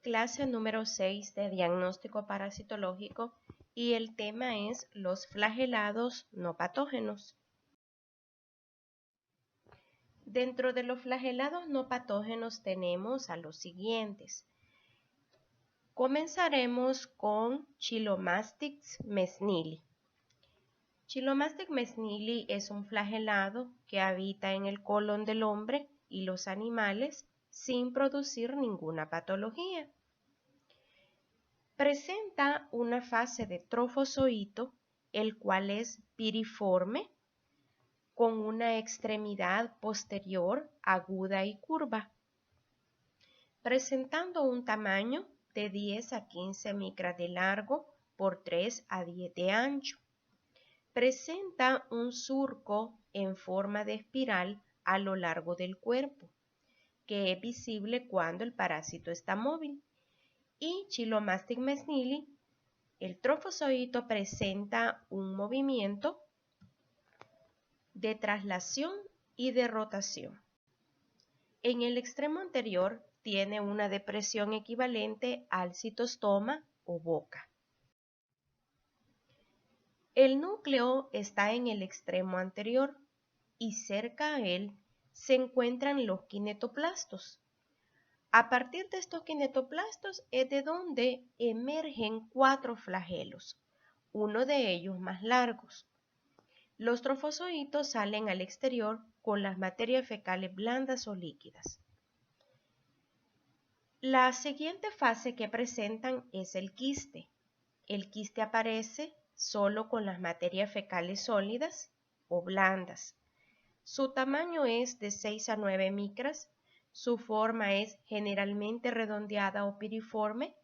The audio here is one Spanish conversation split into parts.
clase número 6 de diagnóstico parasitológico y el tema es los flagelados no patógenos. Dentro de los flagelados no patógenos tenemos a los siguientes. Comenzaremos con Chilomastix mesnili. Chilomastix mesnili es un flagelado que habita en el colon del hombre y los animales sin producir ninguna patología. Presenta una fase de trofozoito, el cual es piriforme, con una extremidad posterior aguda y curva, presentando un tamaño de 10 a 15 micras de largo por 3 a 10 de ancho. Presenta un surco en forma de espiral a lo largo del cuerpo, que es visible cuando el parásito está móvil. Y Chilomastix mesnili, el trofozoito presenta un movimiento de traslación y de rotación. En el extremo anterior tiene una depresión equivalente al citostoma o boca. El núcleo está en el extremo anterior y cerca a él se encuentran los kinetoplastos. A partir de estos kinetoplastos es de donde emergen 4 flagelos, uno de ellos más largos. Los trofozoitos salen al exterior con las materias fecales blandas o líquidas. La siguiente fase que presentan es el quiste. El quiste aparece solo con las materias fecales sólidas o blandas. Su tamaño es de 6 a 9 micras. Su forma es generalmente redondeada o piriforme,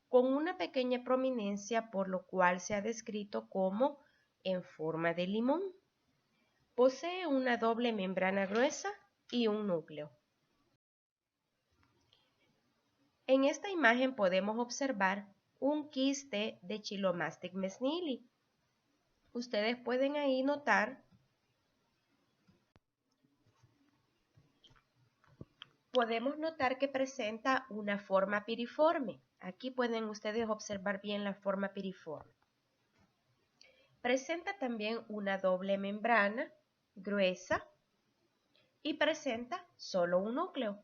con una pequeña prominencia, por lo cual se ha descrito como en forma de limón. Posee una doble membrana gruesa y un núcleo. En esta imagen podemos observar un quiste de Chilomastix mesnili. Ustedes pueden ahí notar que presenta una forma piriforme. Aquí pueden ustedes observar bien la forma piriforme. Presenta también una doble membrana gruesa y presenta solo un núcleo.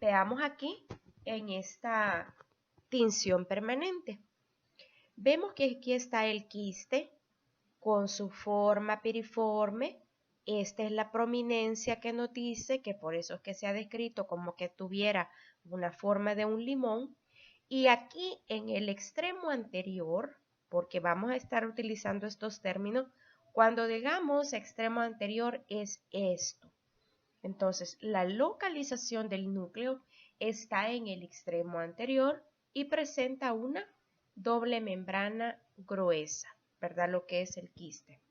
Veamos aquí en esta tinción permanente. Vemos que aquí está el quiste con su forma piriforme. Esta es la prominencia que nos dice que por eso es que se ha descrito como que tuviera una forma de un limón. Y aquí en el extremo anterior, porque vamos a estar utilizando estos términos, cuando digamos extremo anterior es esto. Entonces, la localización del núcleo está en el extremo anterior y presenta una doble membrana gruesa, ¿verdad? Lo que es el quiste.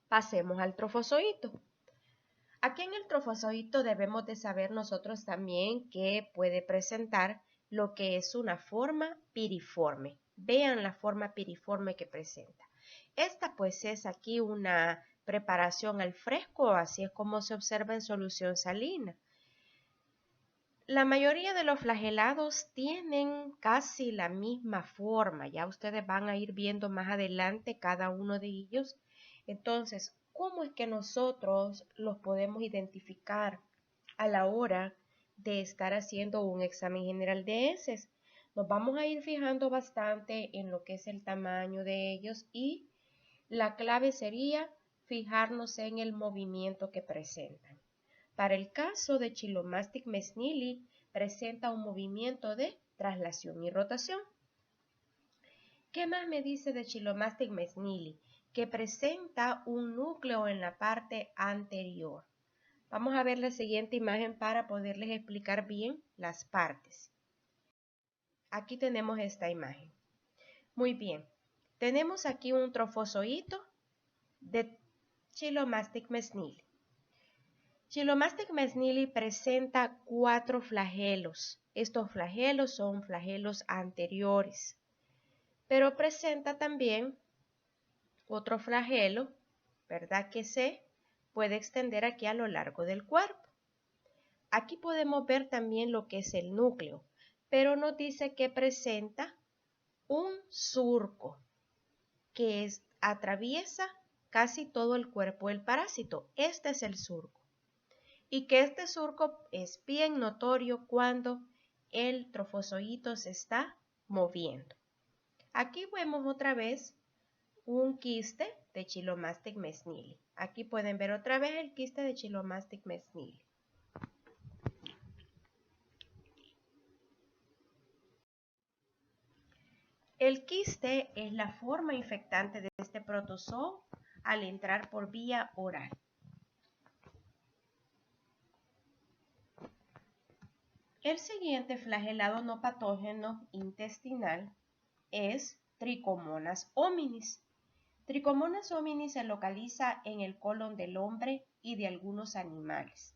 Pasemos al trofozoito. Aquí en el trofozoito debemos de saber nosotros también que puede presentar lo que es una forma piriforme. Vean la forma piriforme que presenta. Esta pues es aquí una preparación al fresco, así es como se observa en solución salina. La mayoría de los flagelados tienen casi la misma forma, ya ustedes van a ir viendo más adelante cada uno de ellos. Entonces, ¿cómo es que nosotros los podemos identificar a la hora de estar haciendo un examen general de heces? Nos vamos a ir fijando bastante en lo que es el tamaño de ellos y la clave sería fijarnos en el movimiento que presentan. Para el caso de Chilomastix mesnili, presenta un movimiento de traslación y rotación. ¿Qué más me dice de Chilomastix mesnili? Que presenta un núcleo en la parte anterior. Vamos a ver la siguiente imagen para poderles explicar bien las partes. Aquí tenemos esta imagen. Muy bien, tenemos aquí un trofozoito de Chilomastix mesnili. Chilomastix mesnili presenta 4 flagelos. Estos flagelos son flagelos anteriores, pero presenta también otro flagelo, ¿verdad? Que se puede extender aquí a lo largo del cuerpo. Aquí podemos ver también lo que es el núcleo. pero nos dice que presenta un surco que atraviesa casi todo el cuerpo del parásito. Este es el surco. Y que este surco es bien notorio cuando el trofozoito se está moviendo. Aquí vemos otra vez un quiste de Chilomastix mesnili. Aquí pueden ver otra vez el quiste de Chilomastix mesnili. El quiste es la forma infectante de este protozoo al entrar por vía oral. El siguiente flagelado no patógeno intestinal es Trichomonas hominis. Trichomonas hominis se localiza en el colon del hombre y de algunos animales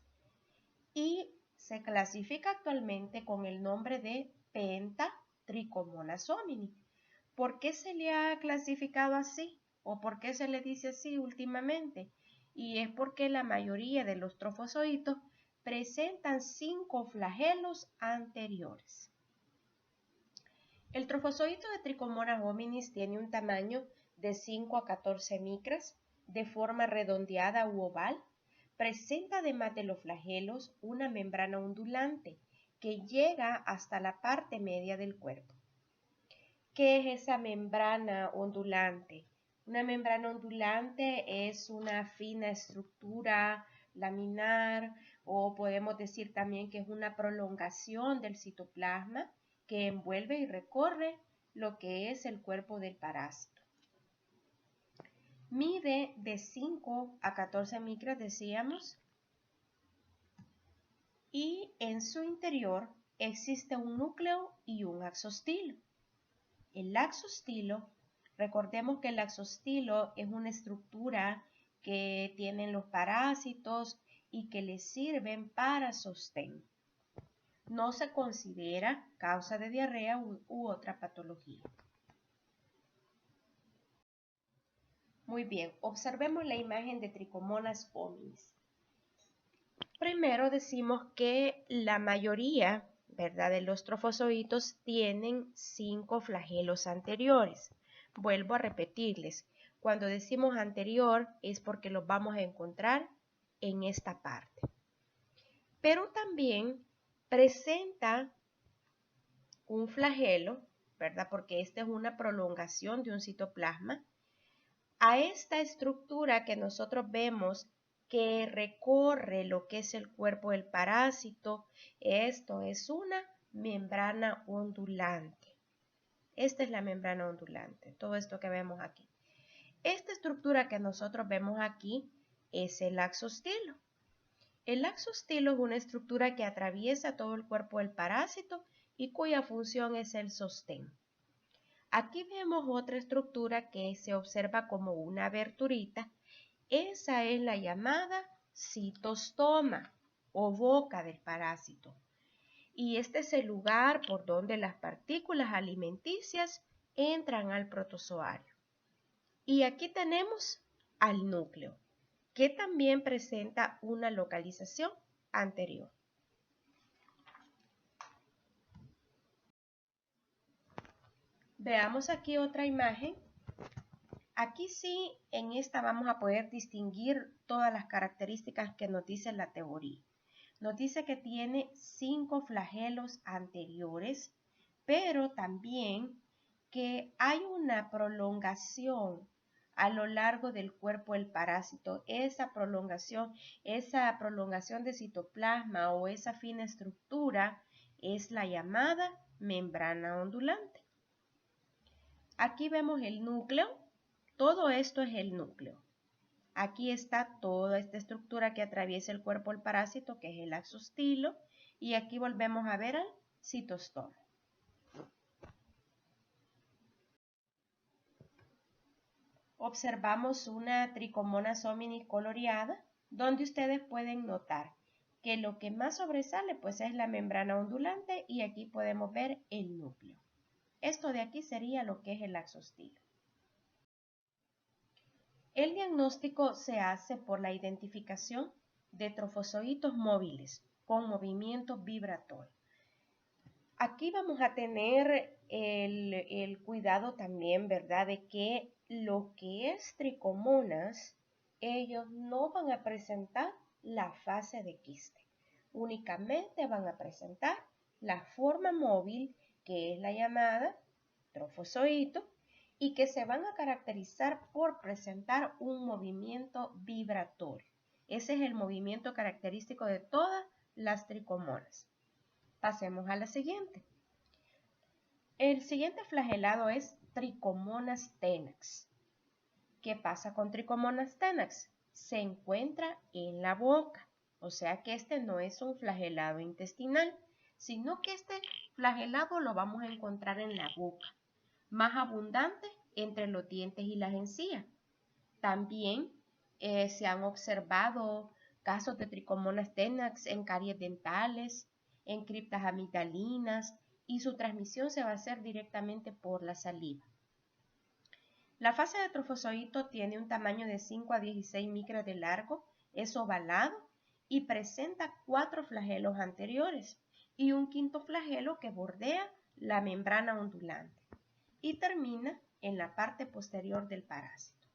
y se clasifica actualmente con el nombre de Pentatrichomonas homini. ¿Por qué se le ha clasificado así? ¿O por qué se le dice así últimamente? Y es porque la mayoría de los trofozoitos presentan 5 flagelos anteriores. El trofozoito de Trichomonas hominis tiene un tamaño de 5 a 14 micras, de forma redondeada u oval. Presenta además de los flagelos una membrana ondulante que llega hasta la parte media del cuerpo. ¿Qué es esa membrana ondulante? Una membrana ondulante es una fina estructura laminar, o podemos decir también que es una prolongación del citoplasma que envuelve y recorre lo que es el cuerpo del parásito. Mide de 5 a 14 micras, decíamos, y en su interior existe un núcleo y un axostilo. El axostilo, recordemos que el axostilo es una estructura que tienen los parásitos y que les sirven para sostén. No se considera causa de diarrea u otra patología. Muy bien, observemos la imagen de Trichomonas hominis. Primero decimos que la mayoría, ¿verdad?, de los trofozoitos tienen 5 flagelos anteriores. Vuelvo a repetirles, cuando decimos anterior es porque los vamos a encontrar en esta parte. Pero también presenta un flagelo, ¿verdad?, porque esta es una prolongación de un citoplasma. A esta estructura que nosotros vemos que recorre lo que es el cuerpo del parásito, esto es una membrana ondulante. Esta es la membrana ondulante, todo esto que vemos aquí. Esta estructura que nosotros vemos aquí es el axostilo. El axostilo es una estructura que atraviesa todo el cuerpo del parásito y cuya función es el sostén. Aquí vemos otra estructura que se observa como una aberturita. Esa es la llamada citostoma o boca del parásito. Y este es el lugar por donde las partículas alimenticias entran al protozoario. Y aquí tenemos al núcleo, que también presenta una localización anterior. Veamos aquí otra imagen. Aquí sí, en esta vamos a poder distinguir todas las características que nos dice la teoría. Nos dice que tiene 5 flagelos anteriores, pero también que hay una prolongación a lo largo del cuerpo del parásito. Esa prolongación de citoplasma o esa fina estructura es la llamada membrana ondulante. Aquí vemos el núcleo. Todo esto es el núcleo. Aquí está toda esta estructura que atraviesa el cuerpo del parásito, que es el axostilo, y aquí volvemos a ver al citostoma. Observamos una Trichomonas hominis coloreada, donde ustedes pueden notar que lo que más sobresale pues es la membrana ondulante y aquí podemos ver el núcleo. Esto de aquí sería lo que es el axostilo. El diagnóstico se hace por la identificación de trofozoitos móviles con movimiento vibratorio. Aquí vamos a tener el cuidado también, ¿verdad? De que lo que es tricomonas, ellos no van a presentar la fase de quiste. Únicamente van a presentar la forma móvil, que es la llamada trofozoito, y que se van a caracterizar por presentar un movimiento vibratorio. Ese es el movimiento característico de todas las tricomonas. Pasemos a la siguiente. El siguiente flagelado es Trichomonas tenax. ¿Qué pasa con Trichomonas tenax? Se encuentra en la boca, o sea que este no es un flagelado intestinal, sino que este flagelado lo vamos a encontrar en la boca, más abundante entre los dientes y las encías. También se han observado casos de Trichomonas tenax en caries dentales, en criptas amigdalinas, y su transmisión se va a hacer directamente por la saliva. La fase de trofozoito tiene un tamaño de 5 a 16 micras de largo, es ovalado y presenta 4 flagelos anteriores y un quinto flagelo que bordea la membrana ondulante y termina en la parte posterior del parásito.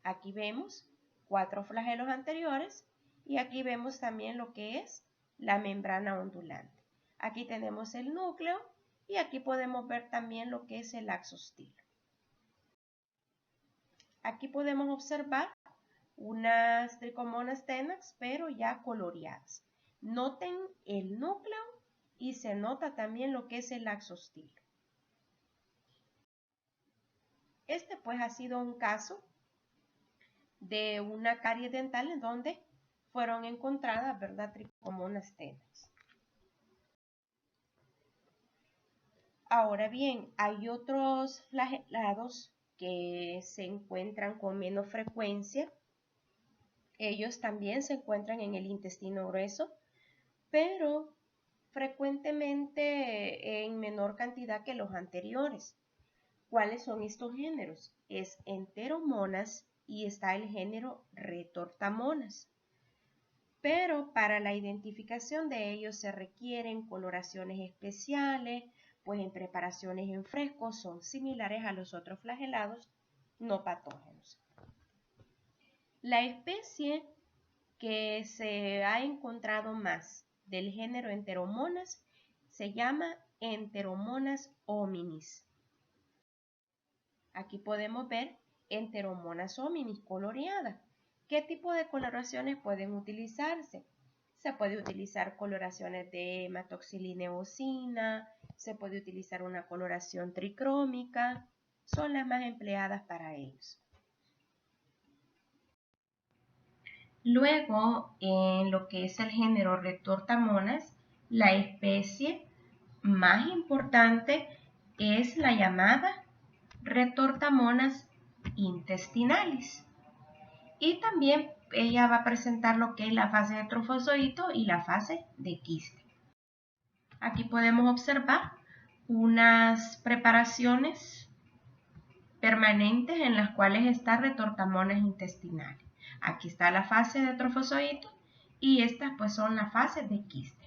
Aquí vemos 4 flagelos anteriores y aquí vemos también lo que es la membrana ondulante. Aquí tenemos el núcleo y aquí podemos ver también lo que es el axostilo. Aquí podemos observar unas Trichomonas tenax, pero ya coloreadas. Noten el núcleo y se nota también lo que es el axostilo. Este pues ha sido un caso de una caries dental en donde fueron encontradas, ¿verdad?, Trichomonas tenax. Ahora bien, hay otros flagelados que se encuentran con menos frecuencia. Ellos también se encuentran en el intestino grueso, pero frecuentemente en menor cantidad que los anteriores. ¿Cuáles son estos géneros? Es Enteromonas y está el género Retortamonas. Pero para la identificación de ellos se requieren coloraciones especiales, pues en preparaciones en fresco son similares a los otros flagelados no patógenos. La especie que se ha encontrado más del género Enteromonas se llama Enteromonas hominis. Aquí podemos ver Enteromonas hominis coloreada. ¿Qué tipo de coloraciones pueden utilizarse? Se puede utilizar coloraciones de hematoxilina eosina, se puede utilizar una coloración tricrómica, son las más empleadas para ellos. Luego, en lo que es el género Retortamonas, la especie más importante es la llamada Retortamonas intestinalis. Y también ella va a presentar lo que es la fase de trofozoito y la fase de quiste. Aquí podemos observar unas preparaciones permanentes en las cuales está Retortamonas intestinales. Aquí está la fase de trofozoito y estas pues son las fases de quiste.